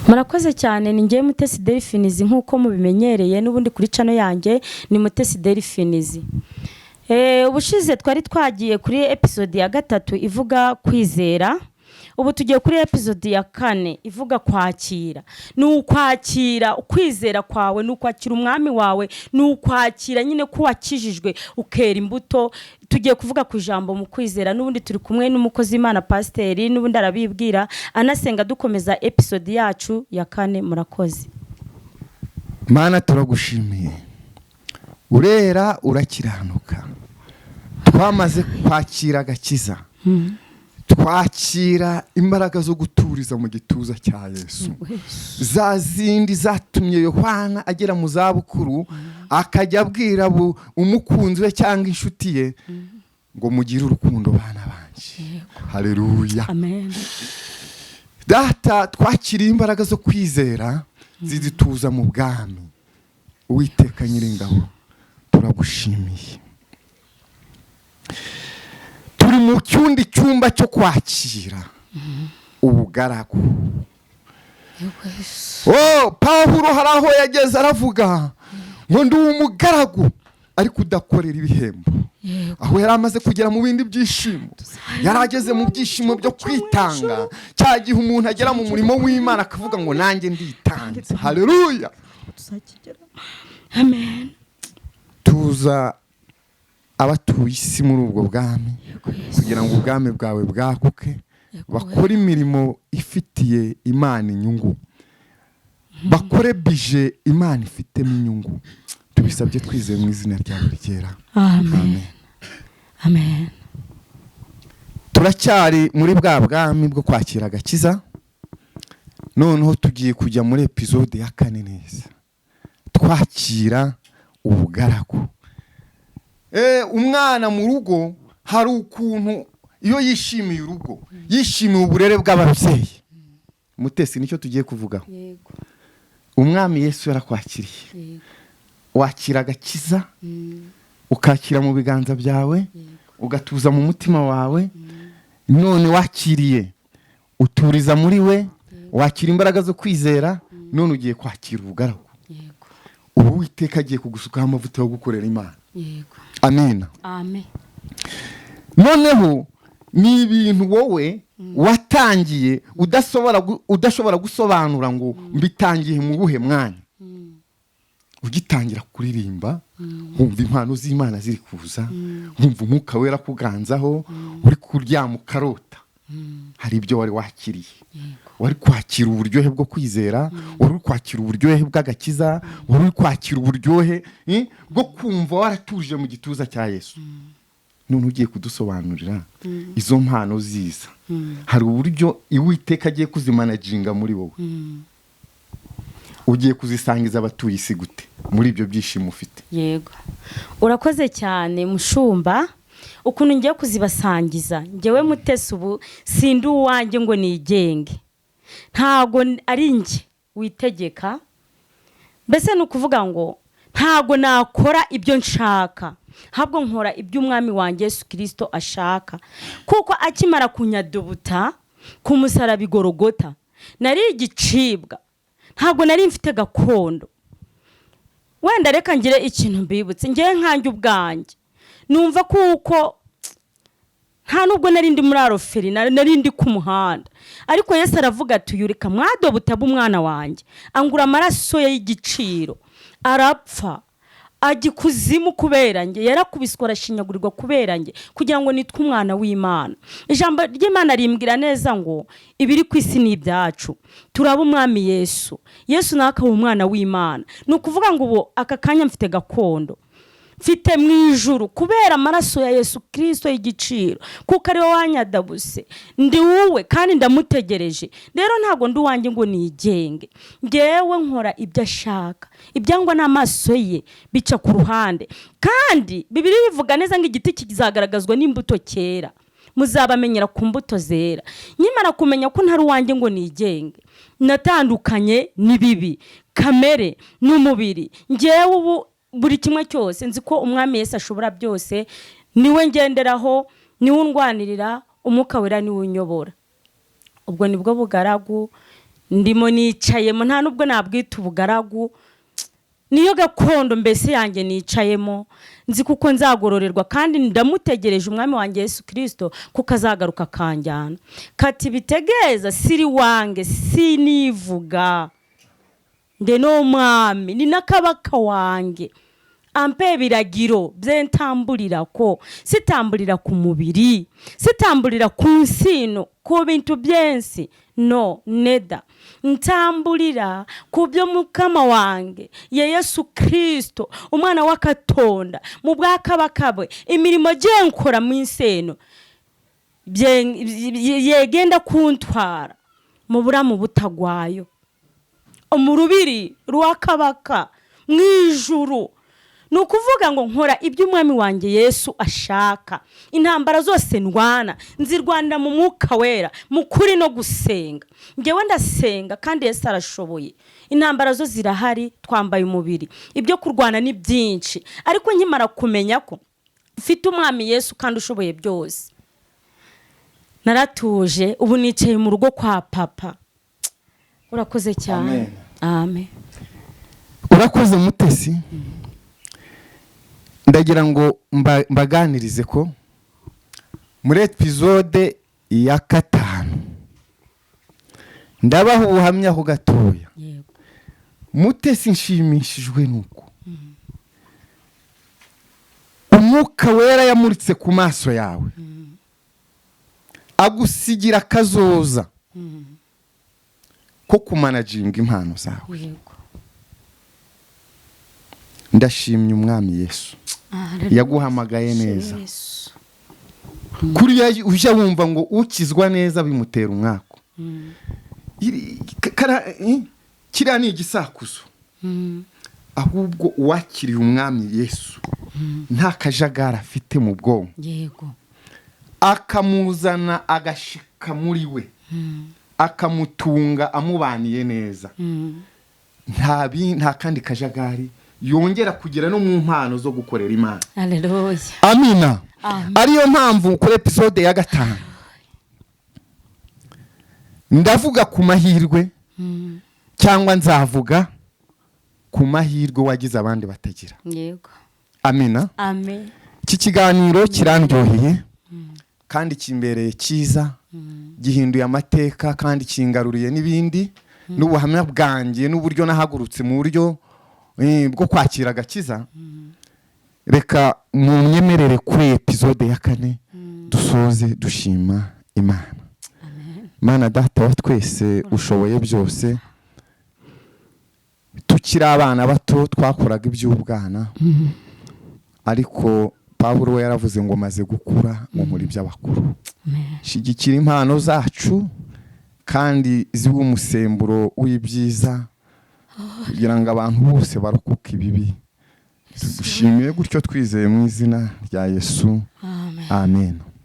Murakoze cyane ni ngiye MUTESI Derifins nkuko mubimenyereye n'ubundi kuri channel yanjye ni MUTESI Derifins. Ubushize twari twagiye kuri episode ya 3 ivuga kwizera. Ubu tugiye kuri episode ya 4 ivuga kwakira. N'ukwakira ukwizera kwawe n'ukwakira umwami wawe n'ukwakira nyine ko wakijijwe ukera imbuto. Tugiye kuvuga ku ijambo mu kwizera n'ubundi turi kumwe n'umukozi Imana Pasiteri n'ubundi arabibwira anasenga dukomeza episode yacu ya 4. Murakoze. Mana turagushimiye. Urera urakiranuka. Twamaze kwakira agakiza. Twakira imbaraga zo guturiza mu gituza cya Yesu. Za zindi zatumye Yohana agera mu zabukuru akajya abwira umukunzi we cyangwa inshuti ye ngo mugire urukundo bana banje. Haleluya. Amen. Data twakira imbaraga zo kwizera zizituza mu bwami. Uwiteka Nyiringabo turagushimiye. Turi mu cyundi cyumba cyo kwakira ubugaragu. Pawulo haraho yageze aravuga ngo ndi umugaragu ariko udakorera ibihembo. Aho yari amaze kugera mu bindi byishimo, yarageze mu byishimo byo kwitanga. Cyagihe umuntu agera mu murimo w'Imana akavuga ngo nanjye nditanze. Haleluya. Amen. Tuza abatuye isi muri ubwo bwami kugira ngo ubwami bwawe bwaguke, bakore imirimo ifitiye Imana inyungu, bakore bije Imana ifitemo inyungu. Tubisabye twizeye mu izina ryawe ryera. Amen. Amen. Turacyari muri bwa bwami bwo kwakira agakiza. Noneho tugiye kujya muri episode ya 4 neza. Twakira ubugaragu. Umwana mu rugo hari ukuntu iyo yishimiye urugo, yishimiye uburere bw'ababyeyi. MUTESI nicyo tugiye kuvugaho. Yego. Umwami Yesu yarakwakiriye. Yego. Wakira agakiza, ukakira mu biganza byawe, ugatuza mu mutima wawe. None wakiriye, uturiza muri we, wakira imbaraga zo kwizera, none ugiye kwakira ubugaragu. Yego. Ubu Uwiteka agiye kugusukaho amavuta yo gukorera Imana. Yego. Amen. Amen. Noneho ni ibintu wowe watangiye udashobora gusobanura ngo mbitangiye mu buhe mwanya. Ugitangira kuririmba, wumva impano z'Imana ziri kuza, wumva umwuka wera kuganzaho, uri kuryama ukarota. Hari ibyo wari wakiriye. Wari kwakira uburyohe bwo kwizera, wari kwakira uburyohe bw'agakiza, wari kwakira uburyohe bwo kumva waratuje mu gituza cya Yesu. None ugiye kudusobanurira izo mpano ziza. Hari uburyo Uwiteka agiye kuzimanaginga muri wowe. Ugiye kuzisangiza abatuye isi gute muri ibyo byishimo ufite? Yego. Urakoze cyane mushumba. Ukuntu ngiye kuzibasangiza, ngewe MUTESI ubu sindi uwanjye ngo nigenge. Ntago ari nge witegeka. Mbese nukuvuga ngo ntago nakora ibyo nshaka, habwo nkora ibyo umwami wanjye Yesu Kristo ashaka. Kuko akimara kunyadubuta ku musaraba Igorogota, nari igicibwa. Ntago nari mfite gakondo. Wenda reka ngire ikintu mbibutse, ngiye nkanjye ubwanjye. Numva kuko nta nubwo nari ndi muri aroferi, nari ndi ku muhanda. Ariko Yesu aravuga ati yurika mwadobuta b'umwana wanjye, angura amaraso ye y'igiciro, arapfa agikuzimu kubera nge, yarakubiswe arashinyagurirwa kubera nge, kugira ngo nitwe umwana w'Imana. Ijambo ry'Imana rimbwira neza ngo ibiri ku isi ni ibyacu, turaba umwami Yesu. Yesu nakaba umwana w'Imana. Nukuvuga ngo ubu aka kanya mfite gakondo, mfite mu ijuru kubera amaraso ya Yesu Kristo y'igiciro, kuko ari wowe wanyadabuse. Ndi wowe kandi ndamutegereje. Rero ntago ndi wanjye ngo nigenge. Ngewe nkora ibyo ashaka, ibyangwa n'amaso ye bica ku ruhande. Kandi Bibiliya ivuga neza ngo igiti kizagaragazwa n'imbuto cyera, muzabamenyera ku mbuto zera. Nyimara kumenya ko ntari wanjye ngo nigenge, natandukanye n'ibibi, kamere n'umubiri. Ngewe ubu buri kimwe cyose nzi ko umwami Yesu ashobora byose, niwe ngenderaho, niwe undwanirira, umwuka wera niwe unyobora. Ubwo nibwo bugaragu ndimo nicayemo nta nubwo nabwita ubugaragu, niyo gakondo mbese yanjye nicayemo, nzi kuko nzagororerwa kandi ndamutegereje umwami wanjye Yesu Kristo kuko azagaruka kanjyana. Kati bitegeza siri wange sinivuga nde no mwami ni nakabaka wange ampe biragiro byentamburira ko sitamburira ku mubiri sitamburira ku nsino ku bintu byensi no neda ntambulira ku byo mukama wange ye Yesu Kristo umwana w'akatonda mu bwakabakabwe imirimo je nkora mu inseno yegenda kuntwara mu buramu butagwayo umurubiri rwakabaka mwijuru nukuvuga ngo nkora ibyo umwami wanjye Yesu ashaka. Intambara zose ndwana nzirwanda mu mwuka wera mukuri no gusenga. Ngewe ndasenga kandi Yesu arashoboye. Intambara zo zirahari twambaye umubiri. Ibyo kurwana ni byinshi ariko nkimara kumenya ko mfite umwami Yesu kandi ushoboye byose, naratuje ubu nicaye mu rugo kwa papa. Urakoze cyane. Amen. Urakoze Mutesi. Ndagira ngo mbaganirize ko muri episode ya 5 ndabaho ubuhamya ho gatoya. Mutesi nshimishijwe nuko umwuka wera yamuritse ku maso yawe agusigira kazoza ko kumanaginga impano zawe. Ndashimye umwami Yesu yaguhamagaye neza. Kuri uje wumva ngo ukizwa neza bimutera umwako. Kira ni igisakuzo. Ahubwo wakiriye umwami Yesu nta kajagara afite mu bwonko. Yego. Akamuzana agashika muri we. Akamutunga amubaniye neza. Nta kandi kajagari yongera kugira no mu mpano zo gukorera Imana. Haleluya. Amina. Ariyo mpamvu kuri episode ya 5 ndavuga ku mahirwe cyangwa nzavuga ku mahirwe wagize abandi batagira. Yego. Amina. Amen. Iki kiganiro kirandyoheye kandi kimbereye cyiza, gihinduye amateka kandi kingaruriye n'ibindi n'ubuhamya bwanjye n'uburyo nahagurutse mu buryo bwo kwakira agakiza. Reka munyemerere kuri episode ya 4 dusoze dushima Imana. Mana data wa twese ushoboye byose, tukiri abana bato twakoraga iby'ubwana ariko Pawulo yaravuze ngo maze gukura mu muri by'abakuru. Shigikira impano zacu kandi zibe umusemburo w'ibyiza kugira ngo abantu bose barokoke ibibi. Dushimiye gutyo twizeye mu izina rya Yesu. Amen.